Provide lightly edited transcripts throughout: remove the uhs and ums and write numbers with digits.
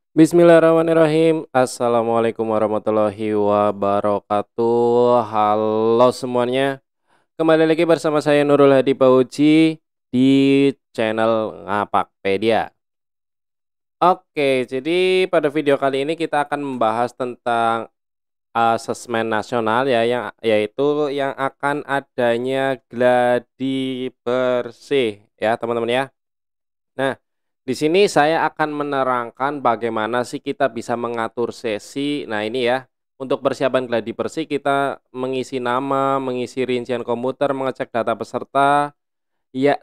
Bismillahirrahmanirrahim. Assalamualaikum warahmatullahi wabarakatuh. Halo semuanya. Kembali lagi bersama saya Nurul Hadi Pauji di channel Ngapakpedia. Oke, jadi pada video kali ini kita akan membahas tentang asesmen nasional ya, yaitu yang akan adanya gladi bersih ya, teman-teman ya. Nah, di sini saya akan menerangkan bagaimana sih kita bisa mengatur sesi. Nah, ini ya, untuk persiapan gladi bersih kita mengisi nama, mengisi rincian komputer, mengecek data peserta, ya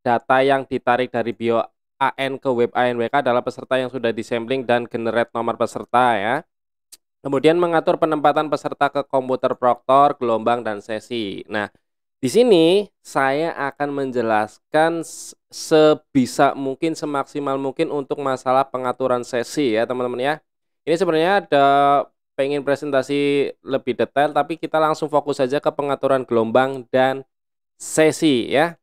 data yang ditarik dari bio AN ke web ANWK adalah peserta yang sudah disampling dan generate nomor peserta ya. Kemudian mengatur penempatan peserta ke komputer proktor, gelombang, dan sesi. Nah, di sini saya akan menjelaskan sebisa mungkin, semaksimal mungkin untuk masalah pengaturan sesi ya teman-teman ya. Ini sebenarnya ada pengen presentasi lebih detail, tapi kita langsung fokus saja ke pengaturan gelombang dan sesi ya.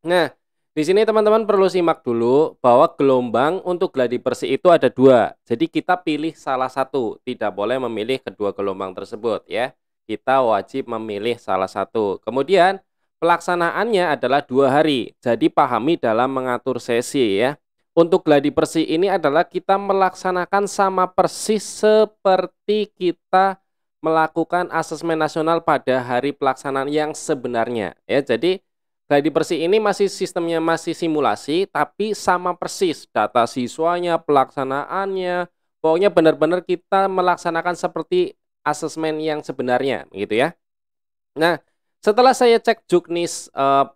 Nah, di sini teman-teman perlu simak dulu bahwa gelombang untuk gladi bersih itu ada dua. Jadi kita pilih salah satu, tidak boleh memilih kedua gelombang tersebut ya. Kita wajib memilih salah satu. Kemudian pelaksanaannya adalah 2 hari. Jadi pahami dalam mengatur sesi ya. Untuk gladi bersih ini adalah kita melaksanakan sama persis seperti kita melakukan asesmen nasional pada hari pelaksanaan yang sebenarnya ya. Jadi gladi bersih ini masih sistemnya masih simulasi, tapi sama persis data siswanya, pelaksanaannya, pokoknya benar-benar kita melaksanakan seperti asesmen yang sebenarnya, gitu ya. Nah, setelah saya cek juknis,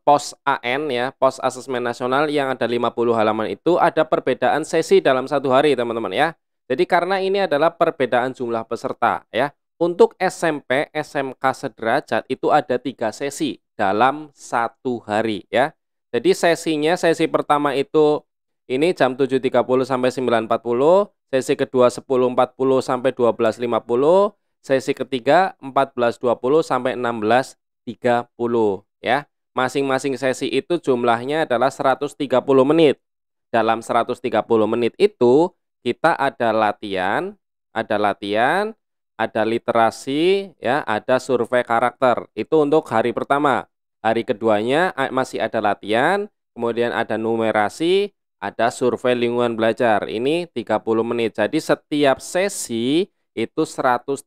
pos AN ya, pos asesmen nasional yang ada 50 halaman itu ada perbedaan sesi dalam 1 hari teman-teman ya. Jadi karena ini adalah perbedaan jumlah peserta ya. Untuk SMP, SMK sederajat itu ada 3 sesi dalam 1 hari ya. Jadi sesinya, sesi pertama itu ini jam 7.30 sampai 9.40, sesi kedua 10.40 sampai 12.50, sesi ketiga 14.20 sampai 16.30 ya. Masing-masing sesi itu jumlahnya adalah 130 menit. Dalam 130 menit itu kita ada latihan, ada literasi ya, ada survei karakter. Itu untuk hari pertama. Hari keduanya masih ada latihan, kemudian ada numerasi, ada survei lingkungan belajar. Ini 30 menit. Jadi setiap sesi itu 130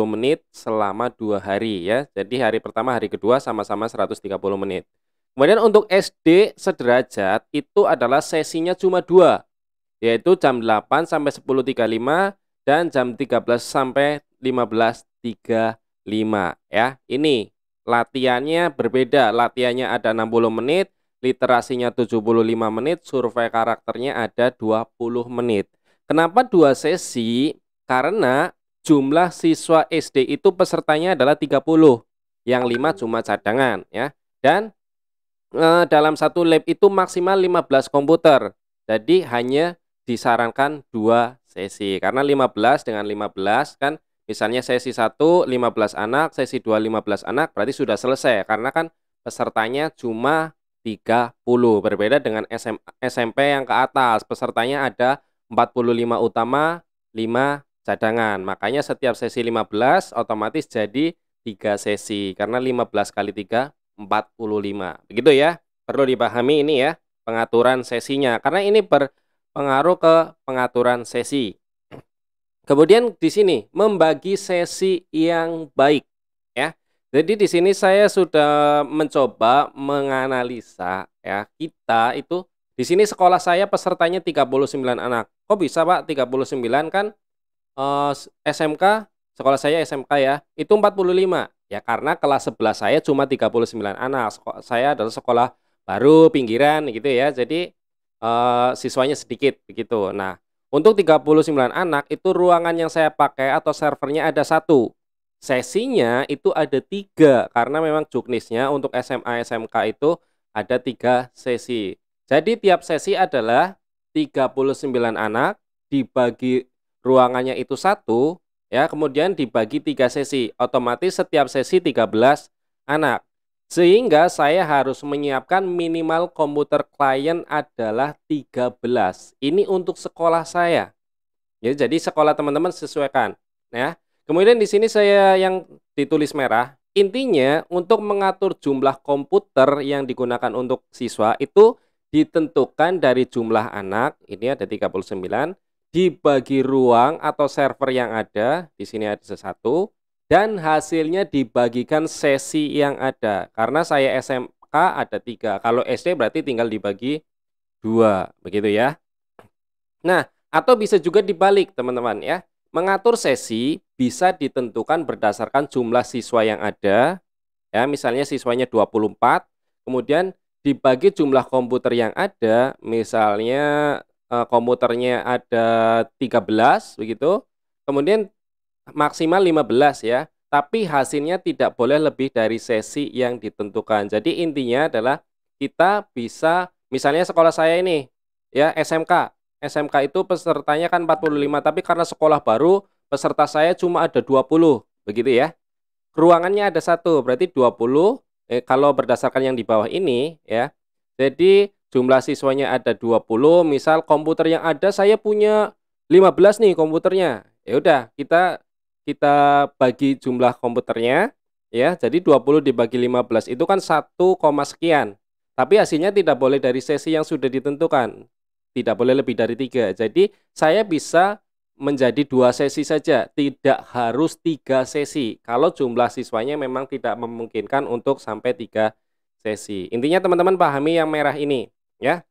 menit selama 2 hari ya. Jadi hari pertama, hari kedua sama-sama 130 menit. Kemudian untuk SD sederajat itu adalah sesinya cuma 2, yaitu jam 8 sampai 10.35 dan jam 13 sampai 15.35 ya. Ini latihannya berbeda, latihannya ada 60 menit, literasinya 75 menit, survei karakternya ada 20 menit. Kenapa 2 sesi? Karena jumlah siswa SD itu pesertanya adalah 30, yang 5 cuma cadangan ya. Dan dalam satu lab itu maksimal 15 komputer. Jadi hanya disarankan 2 sesi. Karena 15 dengan 15 kan misalnya sesi 1 15 anak, sesi 2 15 anak berarti sudah selesai karena kan pesertanya cuma 30. Berbeda dengan SMP yang ke atas, pesertanya ada 45 utama, 5 cadangan. Makanya setiap sesi 15 otomatis jadi 3 sesi karena 15 kali 3 45. Begitu ya. Perlu dipahami ini ya, pengaturan sesinya karena ini berpengaruh ke pengaturan sesi. Kemudian di sini membagi sesi yang baik ya. Jadi di sini saya sudah mencoba menganalisa ya, kita itu di sini sekolah saya pesertanya 39 anak. Kok bisa, Pak, 39 kan SMK, sekolah saya SMK ya, itu 45. Ya karena kelas sebelah saya cuma 39 anak. Saya adalah sekolah baru pinggiran gitu ya. Jadi siswanya sedikit begitu. Nah, untuk 39 anak itu ruangan yang saya pakai atau servernya ada 1. Sesinya itu ada 3 karena memang juknisnya untuk SMA SMK itu ada 3 sesi. Jadi tiap sesi adalah 39 anak dibagi ruangannya itu 1 ya, kemudian dibagi 3 sesi. Otomatis setiap sesi 13 anak. Sehingga saya harus menyiapkan minimal komputer klien adalah 13. Ini untuk sekolah saya. Ya, jadi sekolah teman-teman sesuaikan, ya. Kemudian di sini saya yang ditulis merah, intinya untuk mengatur jumlah komputer yang digunakan untuk siswa itu ditentukan dari jumlah anak, ini ada 39, dibagi ruang atau server yang ada, di sini ada satu, dan hasilnya dibagikan sesi yang ada. Karena saya SMK ada 3, kalau SD berarti tinggal dibagi 2, begitu ya. Nah, atau bisa juga dibalik teman-teman ya. Mengatur sesi bisa ditentukan berdasarkan jumlah siswa yang ada, ya misalnya siswanya 24, kemudian dibagi jumlah komputer yang ada, misalnya, komputernya ada 13 begitu, kemudian maksimal 15 ya, tapi hasilnya tidak boleh lebih dari sesi yang ditentukan. Jadi intinya adalah kita bisa misalnya sekolah saya ini ya SMK. SMK itu pesertanya kan 45, tapi karena sekolah baru peserta saya cuma ada 20, begitu ya. Ruangannya ada satu, berarti 20, kalau berdasarkan yang di bawah ini ya. Jadi jumlah siswanya ada 20, misal komputer yang ada saya punya 15 nih komputernya. Ya udah, kita kita bagi jumlah komputernya ya. Jadi 20 dibagi 15 itu kan 1, sekian. Tapi hasilnya tidak boleh dari sesi yang sudah ditentukan. Tidak boleh lebih dari 3. Jadi saya bisa menjadi 2 sesi saja, tidak harus 3 sesi, kalau jumlah siswanya memang tidak memungkinkan untuk sampai 3 sesi. Intinya teman-teman pahami yang merah ini, ya.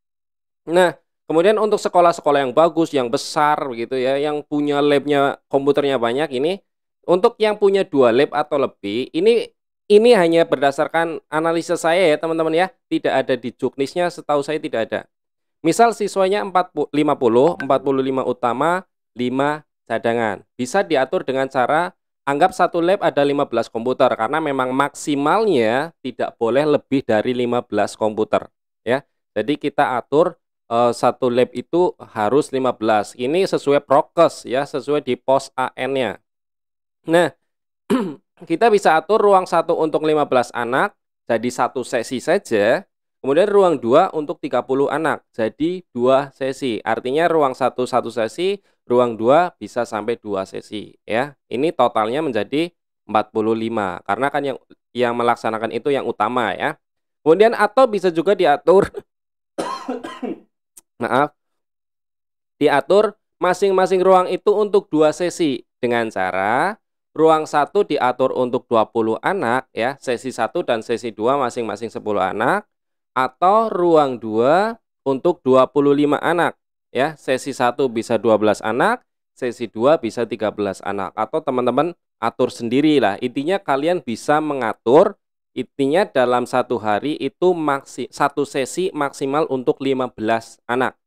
Nah, kemudian untuk sekolah-sekolah yang bagus, yang besar begitu ya, yang punya lab-nya, komputernya banyak ini, untuk yang punya 2 lab atau lebih, ini hanya berdasarkan analisa saya ya teman-teman ya, tidak ada di juknisnya, setahu saya tidak ada. Misal siswanya 50, 45 utama, 5 cadangan. Bisa diatur dengan cara anggap satu lab ada 15 komputer karena memang maksimalnya tidak boleh lebih dari 15 komputer ya. Jadi kita atur satu lab itu harus 15. Ini sesuai prokes ya, sesuai di pos AN-nya. Nah, kita bisa atur ruang 1 untuk 15 anak, jadi 1 sesi saja. Kemudian ruang 2 untuk 30 anak, jadi 2 sesi. Artinya ruang 1 sesi, ruang 2 bisa sampai 2 sesi ya. Ini totalnya menjadi 45 karena kan yang melaksanakan itu yang utama ya. Kemudian atau bisa juga diatur maaf, diatur masing-masing ruang itu untuk 2 sesi dengan cara ruang 1 diatur untuk 20 anak ya, sesi 1 dan sesi 2 masing-masing 10 anak, atau ruang 2 untuk 25 anak ya, sesi 1 bisa 12 anak, sesi 2 bisa 13 anak, atau teman-teman atur sendirilah. Intinya kalian bisa mengatur, intinya dalam satu hari itu satu sesi maksimal untuk 15 anak.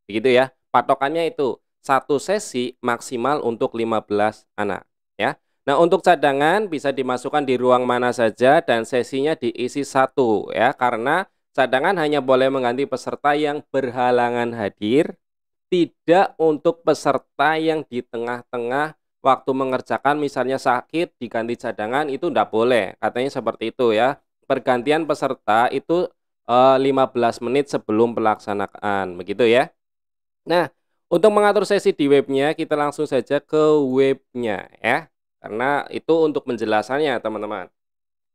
Begitu ya, patokannya itu, satu sesi maksimal untuk 15 anak ya. Nah, untuk cadangan bisa dimasukkan di ruang mana saja dan sesinya diisi 1 ya, karena cadangan hanya boleh mengganti peserta yang berhalangan hadir, tidak untuk peserta yang di tengah-tengah waktu mengerjakan misalnya sakit diganti cadangan itu enggak boleh, katanya seperti itu ya. Pergantian peserta itu 15 menit sebelum pelaksanaan, begitu ya. Nah, untuk mengatur sesi di webnya, kita langsung saja ke webnya ya, karena itu untuk penjelasannya teman-teman.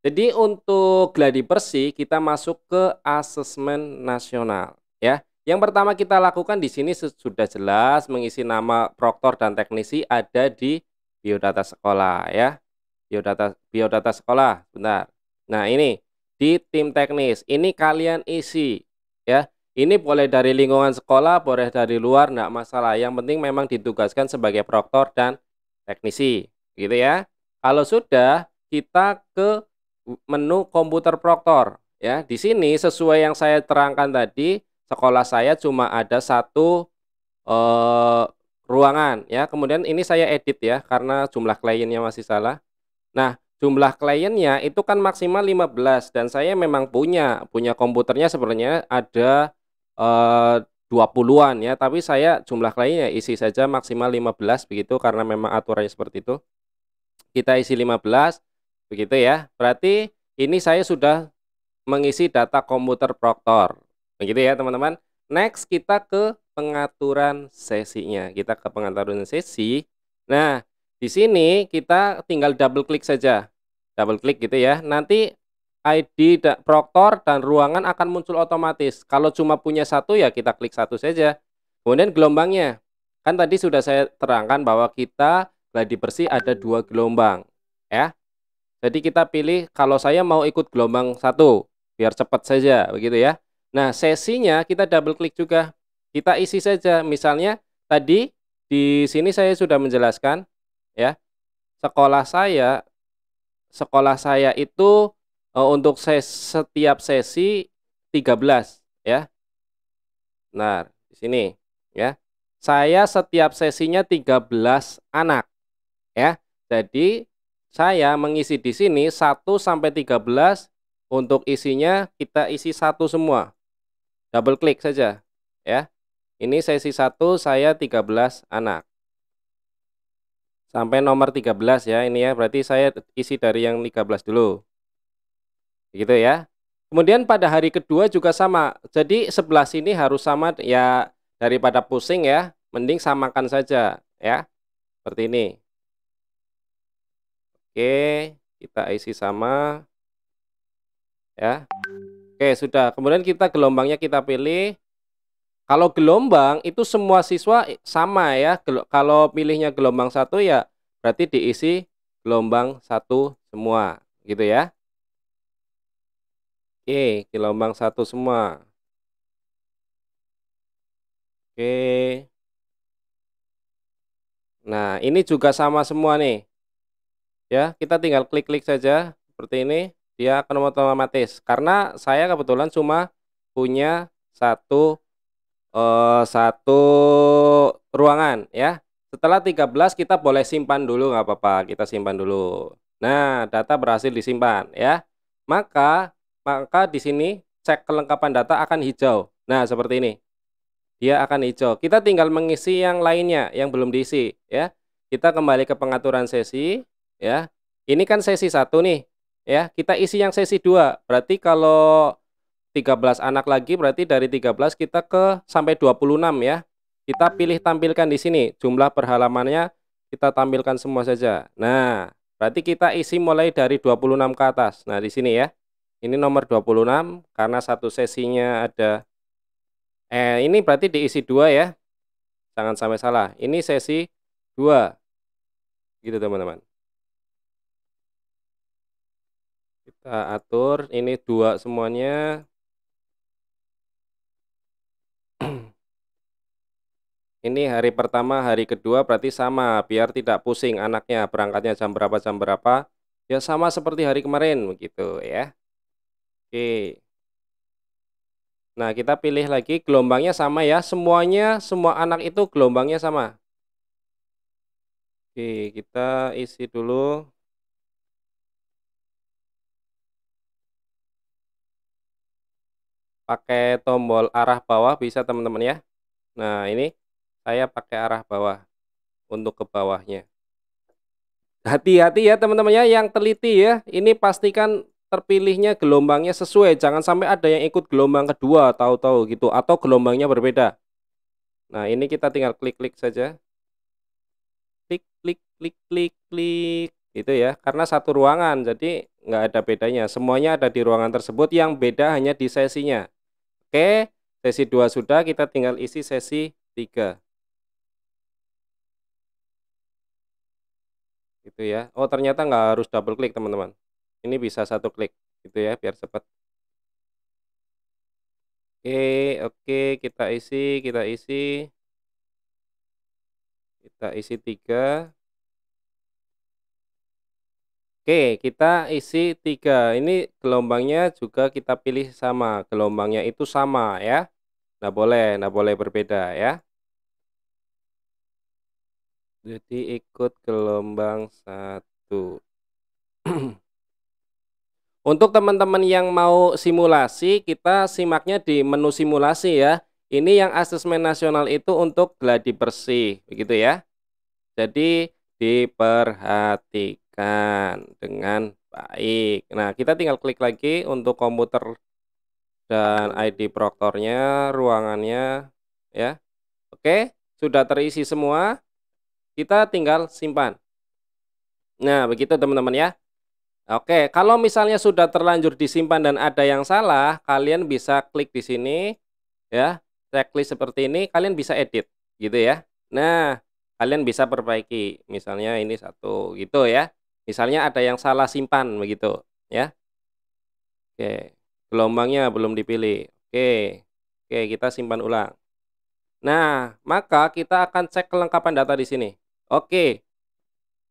Jadi untuk gladi bersih kita masuk ke asesmen nasional ya. Yang pertama kita lakukan di sini sudah jelas mengisi nama proktor dan teknisi ada di biodata sekolah ya. Biodata sekolah, benar. Nah, ini di tim teknis, ini kalian isi ya. Ini boleh dari lingkungan sekolah, boleh dari luar, enggak masalah. Yang penting memang ditugaskan sebagai proktor dan teknisi, gitu ya. Kalau sudah, kita ke menu komputer proktor ya. Di sini sesuai yang saya terangkan tadi, sekolah saya cuma ada satu ruangan ya. Kemudian ini saya edit ya karena jumlah kliennya masih salah. Nah, jumlah kliennya itu kan maksimal 15 dan saya memang punya komputernya sebenarnya ada 20-an ya, tapi saya jumlah kliennya isi saja maksimal 15 begitu karena memang aturannya seperti itu. Kita isi 15 begitu ya. Berarti ini saya sudah mengisi data komputer proktor. Begitu ya, teman-teman. Next kita ke pengaturan sesinya. Kita ke pengaturan sesi. Nah, di sini kita tinggal double klik saja. Double klik gitu ya. Nanti ID proktor dan ruangan akan muncul otomatis. Kalau cuma punya satu ya kita klik satu saja. Kemudian gelombangnya. Kan tadi sudah saya terangkan bahwa kita gladi bersih ada 2 gelombang ya. Jadi kita pilih kalau saya mau ikut gelombang satu biar cepat saja begitu ya. Nah, sesinya kita double klik juga. Kita isi saja. Misalnya tadi di sini saya sudah menjelaskan ya. Sekolah saya itu untuk setiap sesi 13 ya. Nah, di sini ya. Saya setiap sesinya 13 anak ya. Jadi saya mengisi di sini 1 sampai 13 untuk isinya kita isi satu semua. Double klik saja ya. Ini sesi 1 saya 13 anak. Sampai nomor 13 ya ini ya. Berarti saya isi dari yang 13 dulu. Gitu ya. Kemudian pada hari kedua juga sama. Jadi sebelah sini harus sama ya, daripada pusing ya, mending samakan saja ya. Seperti ini. Oke, kita isi sama ya. Oke, sudah. Kemudian kita gelombangnya kita pilih. Kalau gelombang itu semua siswa sama ya. Kalau pilihnya gelombang satu ya berarti diisi gelombang satu semua gitu ya. Oke, gelombang satu semua. Oke. Nah, ini juga sama semua nih. Ya, kita tinggal klik-klik saja seperti ini, dia akan otomatis. Karena saya kebetulan cuma punya satu ruangan ya. Setelah 13 kita boleh simpan dulu nggak apa-apa, kita simpan dulu. Nah, data berhasil disimpan ya. Maka di sini cek kelengkapan data akan hijau. Nah, seperti ini. Dia akan hijau. Kita tinggal mengisi yang lainnya yang belum diisi ya. Kita kembali ke pengaturan sesi ya. Ini kan sesi 1 nih ya. Kita isi yang sesi 2. Berarti kalau 13 anak lagi berarti dari 13 kita ke sampai 26 ya. Kita pilih tampilkan di sini jumlah perhalamannya kita tampilkan semua saja. Nah, berarti kita isi mulai dari 26 ke atas. Nah, di sini ya. Ini nomor 26 karena satu sesinya ada ini berarti diisi 2 ya. Jangan sampai salah. Ini sesi 2. Gitu teman-teman. Kita atur ini 2 semuanya. Ini hari pertama, hari kedua berarti sama, biar tidak pusing anaknya berangkatnya jam berapa, ya sama seperti hari kemarin begitu ya. Oke. Nah, kita pilih lagi gelombangnya sama ya, semua anak itu gelombangnya sama. Oke, kita isi dulu. Pakai tombol arah bawah bisa teman-teman ya. Nah, ini saya pakai arah bawah untuk ke bawahnya. Hati-hati ya teman-teman ya, yang teliti ya. Ini pastikan terpilihnya gelombangnya sesuai, jangan sampai ada yang ikut gelombang kedua tahu-tahu gitu atau gelombangnya berbeda. Nah, ini kita tinggal klik-klik saja. Klik klik klik klik klik gitu ya. Karena satu ruangan jadi nggak ada bedanya. Semuanya ada di ruangan tersebut, yang beda hanya di sesinya. Oke, sesi 2 sudah, kita tinggal isi sesi 3. Gitu ya. Oh, ternyata nggak harus double klik teman-teman. Ini bisa satu klik gitu ya biar cepat. Oke, oke, kita isi 3. Oke, kita isi 3. Ini gelombangnya juga kita pilih sama, gelombangnya itu sama ya. Nggak boleh berbeda ya. Jadi ikut gelombang 1. Untuk teman-teman yang mau simulasi, kita simaknya di menu simulasi ya. Ini yang asesmen nasional itu untuk gladi bersih, begitu ya. Jadi diperhatikan dengan baik. Nah, kita tinggal klik lagi untuk komputer dan ID proktornya, ruangannya ya. Oke, sudah terisi semua, kita tinggal simpan. Nah, begitu teman-teman ya. Oke, kalau misalnya sudah terlanjur disimpan dan ada yang salah, kalian bisa klik di sini ya, checklist seperti ini, kalian bisa edit gitu ya. Nah, kalian bisa perbaiki, misalnya ini satu gitu ya. Misalnya ada yang salah simpan begitu ya. Oke, gelombangnya belum dipilih. Oke, kita simpan ulang. Nah, maka kita akan cek kelengkapan data di sini. Oke,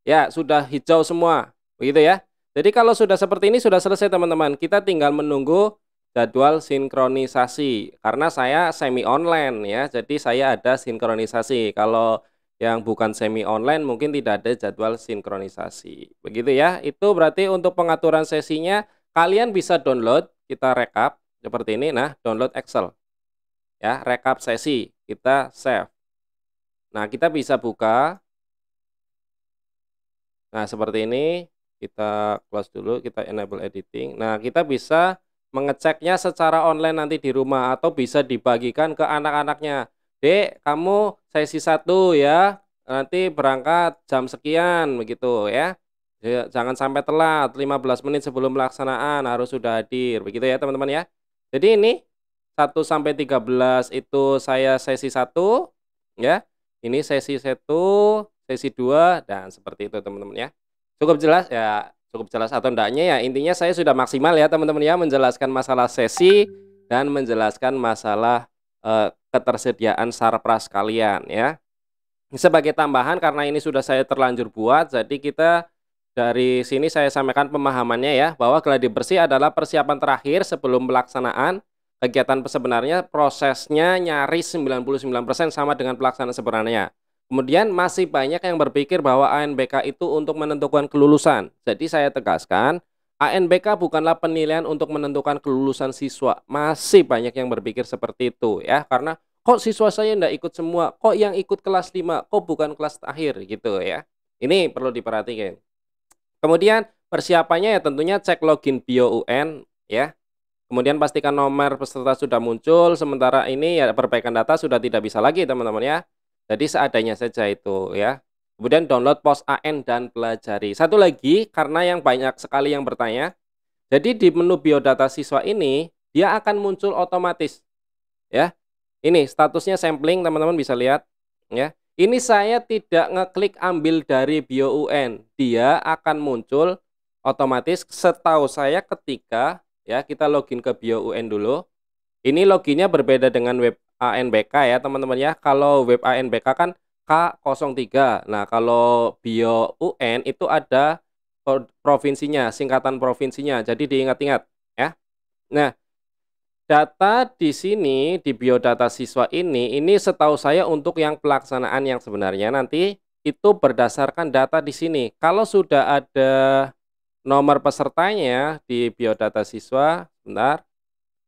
ya sudah hijau semua, begitu ya. Jadi kalau sudah seperti ini sudah selesai teman-teman, kita tinggal menunggu jadwal sinkronisasi. Karena saya semi online ya, jadi saya ada sinkronisasi. Kalau yang bukan semi online mungkin tidak ada jadwal sinkronisasi. Begitu ya. Itu berarti untuk pengaturan sesinya kalian bisa download, kita rekap seperti ini. Nah, download Excel ya, rekap sesi, kita save. Nah, kita bisa buka. Nah, seperti ini, kita close dulu, kita enable editing. Nah, kita bisa mengeceknya secara online nanti di rumah atau bisa dibagikan ke anak-anaknya. Dek, kamu sesi 1 ya, nanti berangkat jam sekian begitu ya. Jangan sampai telat, 15 menit sebelum pelaksanaan harus sudah hadir, begitu ya teman-teman ya. Jadi ini 1 sampai 13 itu saya sesi 1 ya. Ini sesi 1, sesi 2 dan seperti itu teman-teman ya. Cukup jelas ya, cukup jelas atau enggaknya ya, intinya saya sudah maksimal ya teman-teman ya, menjelaskan masalah sesi dan menjelaskan masalah, ketersediaan sarpras kalian ya. Sebagai tambahan karena ini sudah saya terlanjur buat, jadi kita dari sini saya sampaikan pemahamannya ya, bahwa gladi bersih adalah persiapan terakhir sebelum pelaksanaan. Kegiatan sebenarnya prosesnya nyaris 99% sama dengan pelaksanaan sebenarnya. Kemudian masih banyak yang berpikir bahwa ANBK itu untuk menentukan kelulusan. Jadi saya tegaskan, ANBK bukanlah penilaian untuk menentukan kelulusan siswa. Masih banyak yang berpikir seperti itu ya, karena kok siswa saya enggak ikut semua, kok yang ikut kelas 5, kok bukan kelas akhir gitu ya. Ini perlu diperhatikan. Kemudian persiapannya ya tentunya cek login bio UN ya. Kemudian pastikan nomor peserta sudah muncul, sementara ini ya perbaikan data sudah tidak bisa lagi teman-teman ya. Jadi seadanya saja itu ya. Kemudian download pos AN dan pelajari. Satu lagi karena yang banyak sekali yang bertanya. Jadi di menu biodata siswa ini dia akan muncul otomatis ya. Ini statusnya sampling teman-teman bisa lihat ya. Ini saya tidak ngeklik ambil dari bio UN. Dia akan muncul otomatis setahu saya ketika ya kita login ke bio UN dulu. Ini loginnya berbeda dengan web ANBK ya teman-teman ya. Kalau web ANBK kan K03. Nah, kalau bio UN itu ada provinsinya, singkatan provinsinya. Jadi diingat-ingat ya. Nah, data di sini di biodata siswa ini setahu saya untuk yang pelaksanaan yang sebenarnya nanti itu berdasarkan data di sini. Kalau sudah ada nomor pesertanya di biodata siswa, bentar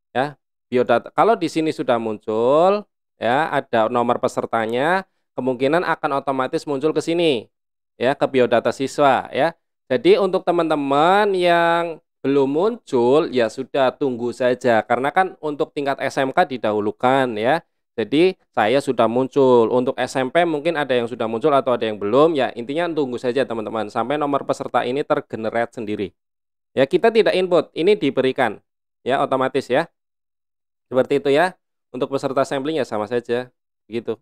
ya. Biodata kalau di sini sudah muncul ya, ada nomor pesertanya, kemungkinan akan otomatis muncul ke sini ya, ke biodata siswa ya. Jadi untuk teman-teman yang belum muncul ya sudah tunggu saja karena kan untuk tingkat SMK didahulukan ya. Jadi saya sudah muncul, untuk SMP mungkin ada yang sudah muncul atau ada yang belum ya, intinya tunggu saja teman-teman sampai nomor peserta ini tergenerate sendiri. Ya kita tidak input, ini diberikan ya otomatis ya. Seperti itu ya. Untuk peserta sampling ya sama saja, begitu.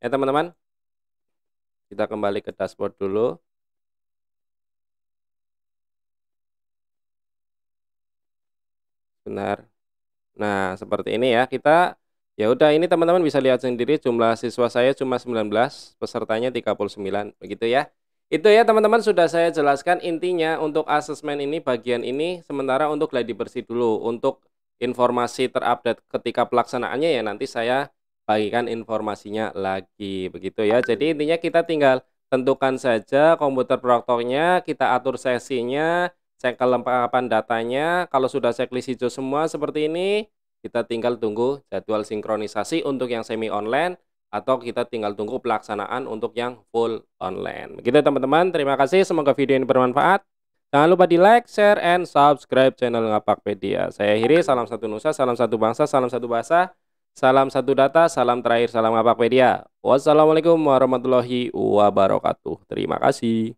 Ya teman-teman, kita kembali ke dashboard dulu. Benar. Nah, seperti ini ya. Kita ya udah ini teman-teman bisa lihat sendiri jumlah siswa saya cuma 19, pesertanya 39, begitu ya. Itu ya teman-teman sudah saya jelaskan intinya untuk asesmen ini bagian ini sementara untuk gladi bersih dulu. Untuk informasi terupdate ketika pelaksanaannya ya nanti saya bagikan informasinya lagi begitu ya. Jadi intinya kita tinggal tentukan saja komputer proktornya, kita atur sesinya, cek kelengkapan datanya. Kalau sudah checklist hijau semua seperti ini, kita tinggal tunggu jadwal sinkronisasi untuk yang semi online atau kita tinggal tunggu pelaksanaan untuk yang full online. Begitu teman-teman, terima kasih, semoga video ini bermanfaat. Jangan lupa di like, share, and subscribe channel Ngapakpedia. Saya akhiri, salam satu nusa, salam satu bangsa, salam satu bahasa. Salam satu data, salam terakhir, salam Ngapakpedia. Wassalamualaikum warahmatullahi wabarakatuh. Terima kasih.